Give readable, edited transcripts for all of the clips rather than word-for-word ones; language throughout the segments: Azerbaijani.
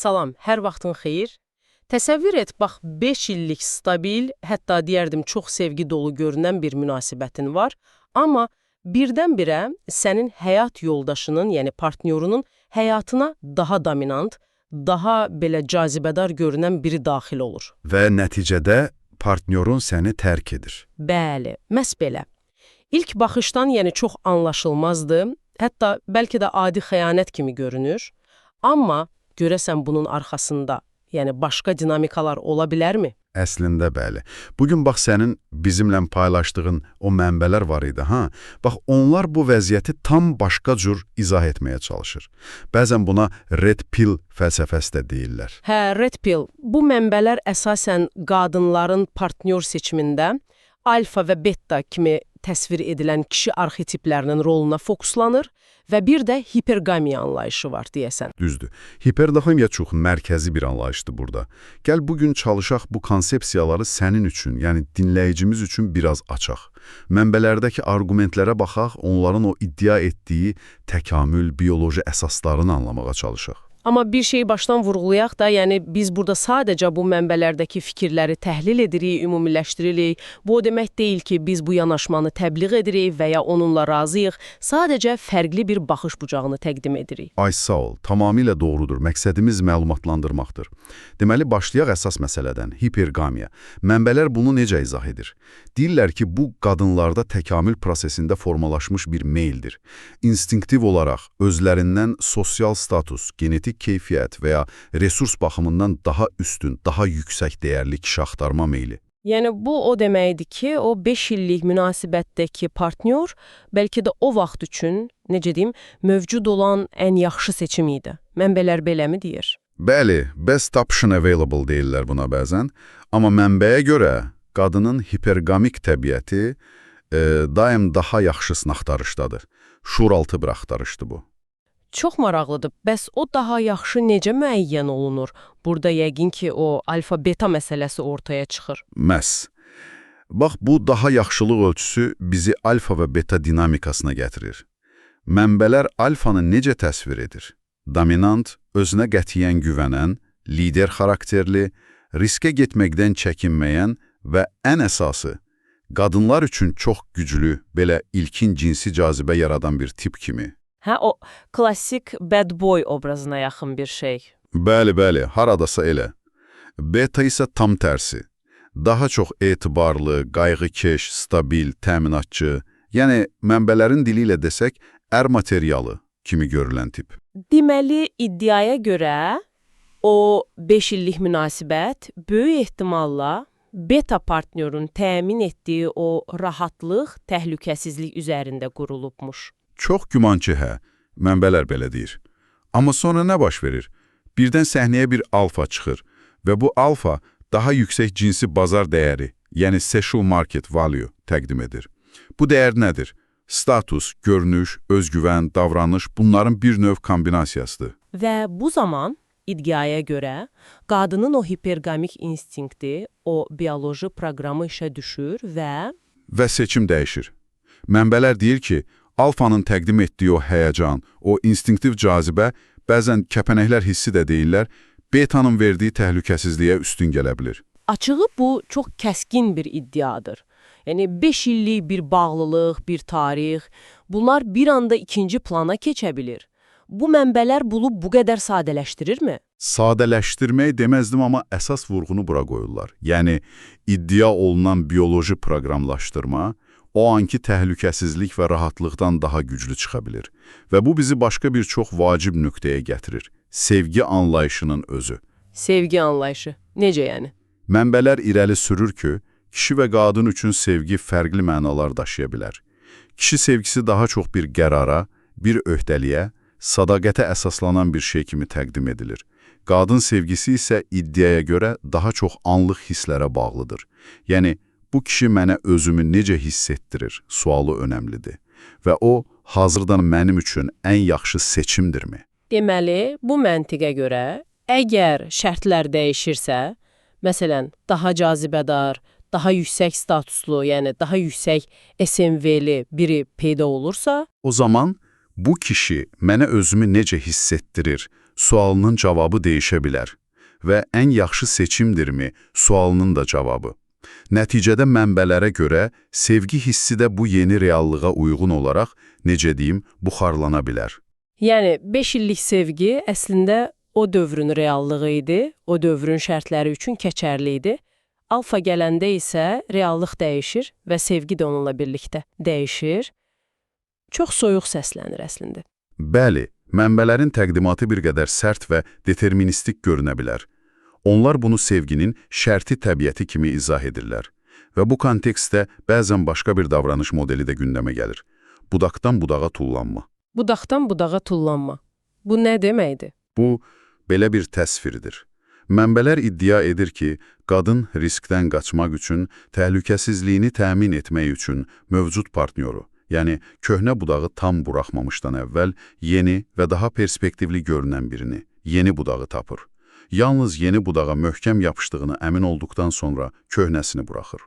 Salam, hər vaxtın xeyir. Təsəvvür et, bax 5 illik stabil, hətta deyərdim çox sevgi dolu görünən bir münasibətin var, amma birdən-birə sənin həyat yoldaşının, yəni partnyorunun həyatına daha dominant, daha belə cazibədar görünən biri daxil olur. Və nəticədə partnyorun səni tərk edir. Bəli, məhz belə. İlk baxışdan yəni çox anlaşılmazdı, hətta bəlkə də adi xəyanət kimi görünür, amma görəsən bunun arxasında, yəni başqa dinamikalar ola bilərmi? Əslində bəli. Bugün bax sənin bizimlə paylaşdığın o mənbələr var idi, ha? Bax onlar bu vəziyyəti tam başqa cür izah etməyə çalışır. Bəzən buna red pill fəlsəfəsi də deyirlər. Hə, red pill. Bu mənbələr əsasən qadınların partnyor seçimində alfa və beta kimi təsvir edilən kişi arxetiplərinin roluna fokuslanır və bir də hipergamiya anlayışı var deyəsən. Düzdür. Hipergamiya çox mərkəzi bir anlayışdır burada. Gəl bugün çalışaq bu konsepsiyaları sənin üçün, yəni dinləyicimiz üçün biraz açaq. Mənbələrdəki arqumentlərə baxaq, onların o iddia etdiyi təkamül, bioloji əsaslarını anlamağa çalışaq. Amma bir şeyi başdan vurğulayaq da, yəni biz burada sadəcə bu mənbələrdəki fikirləri təhlil edirik, ümumiləşdiririk. Bu o demək deyil ki, biz bu yanaşmanı təbliğ edirik və ya onunla razıyıq. Sadəcə fərqli bir baxış bucağını təqdim edirik. Ay sağ ol, tamamilə doğrudur. Məqsədimiz məlumatlandırmaqdır. Deməli, başlayaq əsas məsələdən, hipergamiya. Mənbələr bunu necə izah edir? Deyirlər ki, bu qadınlarda təkamül prosesində formalaşmış bir meyldir. İnstinktiv olaraq özlərindən sosial status, genetik keyfiyyət və ya resurs baxımından daha üstün, daha yüksək dəyərli kişi axtarma meyli. Yəni bu o deməkdir ki, o 5 illik münasibətdəki partnyor bəlkə də o vaxt üçün, necə deyim, mövcud olan ən yaxşı seçim idi. Mənbələr beləmi deyir? Bəli, best option available deyirlər buna bəzən, amma mənbəyə görə qadının hipergamik təbiəti daim daha yaxşısını axtarışdadır. Şuuraltı bir axtarışdır bu. Çox maraqlıdır. Bəs o daha yaxşı necə müəyyən olunur? Burada yəqin ki, o alfa-beta məsələsi ortaya çıxır. Məhz. Bax, bu daha yaxşılıq ölçüsü bizi alfa və beta dinamikasına gətirir. Mənbələr alfanı necə təsvir edir? Dominant, özünə qətiyyən güvənən, lider xarakterli, riskə getməkdən çəkinməyən və ən əsası, qadınlar üçün çox güclü, belə ilkin cinsi cazibə yaradan bir tip kimi. Hə, o klassik bad boy obrazına yaxın bir şey. Bəli, bəli, haradasa elə. Beta isə tam tərsi. Daha çox etibarlı, qayğıkeş, stabil, təminatçı, yəni mənbələrin dili ilə desək, materialı kimi görülən tip. Deməli, iddiaya görə o 5 illik münasibət böyük ehtimalla beta partnyorun təmin etdiyi o rahatlıq, təhlükəsizlik üzərində qurulubmuş. Çox güman ki, hə, mənbələr belə deyir. Amma sonra nə baş verir? Birdən səhnəyə bir alfa çıxır və bu alfa daha yüksək cinsi bazar dəyəri, yəni sexual market value təqdim edir. Bu dəyər nədir? Status, görünüş, özgüvən, davranış bunların bir növ kombinasiyasıdır. Və bu zaman iddiaya görə qadının o hipergamik instinkti, o bioloji proqramı işə düşür və seçim dəyişir. Mənbələr deyir ki, alfanın təqdim etdiyi o həyəcan, o instinktiv cazibə, bəzən kəpənəklər hissi də deyirlər, betanın verdiyi təhlükəsizliyə üstün gələ bilir. Açığı bu çox kəskin bir iddiadır. Yəni 5 illik bir bağlılıq, bir tarix, bunlar bir anda ikinci plana keçə bilir. Bu mənbələr bunu bu qədər sadələşdirirmi? Sadələşdirmək deməzdim, amma əsas vurğunu bura qoyurlar. Yəni iddia olunan bioloji proqramlaşdırma, o anki təhlükəsizlik və rahatlıqdan daha güclü çıxa bilir. Və bu bizi başqa bir çox vacib nöqtəyə gətirir. Sevgi anlayışının özü. Sevgi anlayışı. Necə yəni? Mənbələr irəli sürür ki, kişi və qadın üçün sevgi fərqli mənalar daşıya bilər. Kişi sevgisi daha çox bir qərara, bir öhdəliyə, sadaqətə əsaslanan bir şey kimi təqdim edilir. Qadın sevgisi isə iddiaya görə daha çox anlıq hisslərə bağlıdır. Yəni, bu kişi mənə özümü necə hiss etdirir sualı önəmlidir. Və o, hazırdan mənim üçün ən yaxşı seçimdirmi? Deməli, bu məntiqə görə, əgər şərtlər dəyişirsə, məsələn, daha cazibədar, daha yüksək statuslu, yəni daha yüksək SMV-li biri peyda olursa, o zaman bu kişi mənə özümü necə hiss etdirir sualının cavabı dəyişə bilər və ən yaxşı seçimdirmi sualının da cavabı. Nəticədə mənbələrə görə sevgi hissi də bu yeni reallığa uyğun olaraq, necə deyim, buxarlana bilər. Yəni 5 illik sevgi əslində o dövrün reallığı idi, o dövrün şərtləri üçün keçərli idi. Alfa gələndə isə reallıq dəyişir və sevgi də onunla birlikdə dəyişir. Çox soyuq səslənir əslində. Bəli, mənbələrin təqdimatı bir qədər sərt və deterministik görünə bilər. Onlar bunu sevginin şərti təbiəti kimi izah edirlər. Və bu kontekstdə bəzən başqa bir davranış modeli də gündəmə gəlir. Budaqdan budağa tullanma. Budaqdan budağa tullanma. Bu nə deməkdir? Bu, belə bir təsvirdir. Mənbələr iddia edir ki, qadın riskdən qaçmaq üçün, təhlükəsizliyini təmin etmək üçün mövcud partnyoru, yəni köhnə budağı tam buraxmamışdan əvvəl yeni və daha perspektivli görünən birini, yeni budağı tapır. Yalnız yeni budağa möhkəm yapışdığını əmin olduqdan sonra köhnəsini buraxır.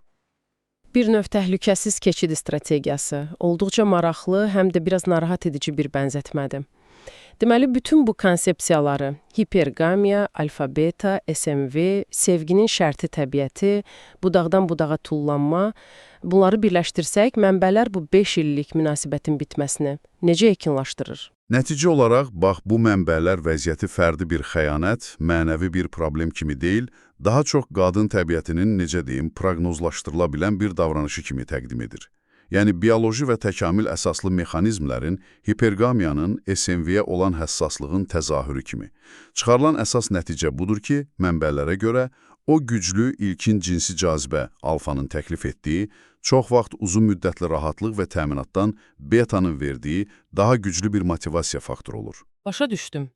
Bir növ təhlükəsiz keçid strategiyası. Olduqca maraqlı, həm də biraz narahat edici bir bənzətmədir. Deməli, bütün bu konsepsiyaları, hipergamiya, alfa-beta, SMV, sevginin şərti təbiəti, budaqdan budağa tullanma, bunları birləşdirsək, mənbələr bu 5 illik münasibətin bitməsini necə yekunlaşdırır? Nəticə olaraq, bax, bu mənbələr vəziyyəti fərdi bir xəyanət, mənəvi bir problem kimi deyil, daha çox qadın təbiətinin, necə deyim, proqnozlaşdırıla bilən bir davranışı kimi təqdim edir. Yəni, bioloji və təkamül əsaslı mexanizmlərin hipergamiyanın SMV-yə olan həssaslığın təzahürü kimi. Çıxarılan əsas nəticə budur ki, mənbələrə görə o güclü ilkin cinsi cazibə alfanın təklif etdiyi, çox vaxt uzun müddətli rahatlıq və təminatdan betanın verdiyi daha güclü bir motivasiya faktoru olur. Başa düşdüm.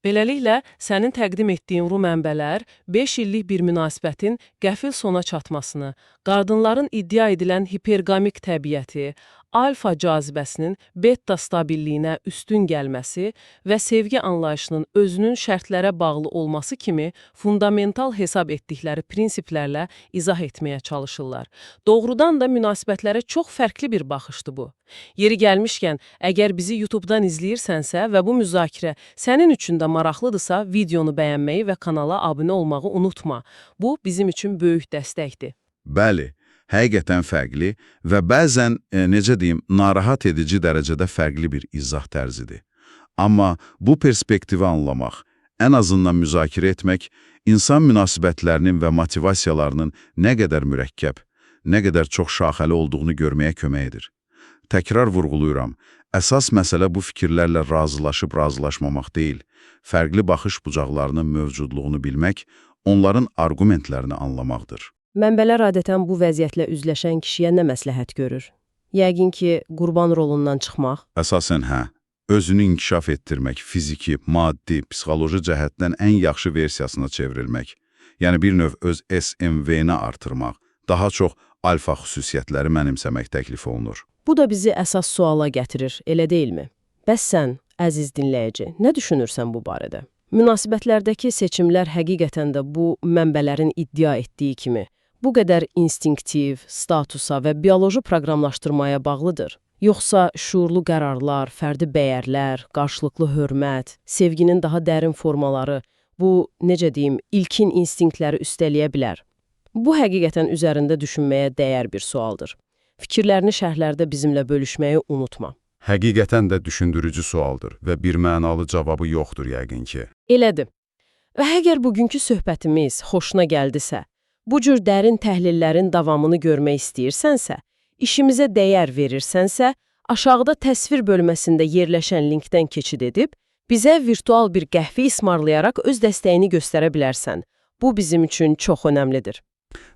Beləliklə, sənin təqdim etdiyin bu mənbələr 5 illik bir münasibətin qəfil sona çatmasını, qadınların iddia edilən hipergamik təbiəti, alfa cazibəsinin beta stabilliyinə üstün gəlməsi və sevgi anlayışının özünün şərtlərə bağlı olması kimi fundamental hesab etdikləri prinsiplərlə izah etməyə çalışırlar. Doğrudan da münasibətlərə çox fərqli bir baxışdır bu. Yeri gəlmişkən, əgər bizi YouTube-dan izləyirsənsə və bu müzakirə sənin üçün də maraqlıdırsa, videonu bəyənməyi və kanala abunə olmağı unutma. Bu, bizim üçün böyük dəstəkdir. Bəli, həqiqətən fərqli və bəzən, necə deyim, narahat edici dərəcədə fərqli bir izah tərzidir. Amma bu perspektivi anlamaq, ən azından müzakirə etmək, insan münasibətlərinin və motivasiyalarının nə qədər mürəkkəb, nə qədər çox şaxəli olduğunu görməyə kömək edir. Təkrar vurğuluyuram, əsas məsələ bu fikirlərlə razılaşıb razılaşmamaq deyil, fərqli baxış bucaqlarının mövcudluğunu bilmək, onların argumentlərini anlamaqdır. Mənbələr adətən bu vəziyyətlə üzləşən kişiyə nə məsləhət görür? Yəqin ki, qurban rolundan çıxmaq. Əsasən hə, özünü inkişaf etdirmək, fiziki, maddi, psixoloji cəhətdən ən yaxşı versiyasına çevrilmək, yəni bir növ öz SMV-ni artırmaq, daha çox alfa xüsusiyyətləri mənimsəmək təklif olunur. Bu da bizi əsas suala gətirir, elə deyilmi? Bəs sən, əziz dinləyici, nə düşünürsən bu barədə? Münasibətlərdəki seçimlər həqiqətən də bu mənbələrin iddia etdiyi kimi bu qədər instinktiv, statusa və bioloji proqramlaşdırmaya bağlıdır? Yoxsa şuurlu qərarlar, fərdi bəyərlər, qarşılıqlı hörmət, sevginin daha dərin formaları, bu, necə deyim, ilkin instinktləri üstələyə bilər? Bu, həqiqətən üzərində düşünməyə dəyər bir sualdır. Fikirlərini şərhlərdə bizimlə bölüşməyi unutma. Həqiqətən də düşündürücü sualdır və bir mənalı cavabı yoxdur yəqin ki. Elədir. Və əgər bugünkü söhbətimiz xoşuna gəldisə, bu cür dərin təhlillərin davamını görmək istəyirsənsə, işimizə dəyər verirsənsə, aşağıda təsvir bölməsində yerləşən linkdən keçid edib, bizə virtual bir qəhvə ismarlayaraq öz dəstəyini göstərə bilərsən. Bu bizim üçün çox önəmlidir.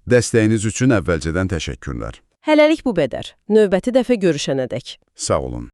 Dəstəyiniz üçün əvvəlcədən təşəkkürlər. Hələlik bu qədər. Növbəti dəfə görüşənədək. Sağ olun.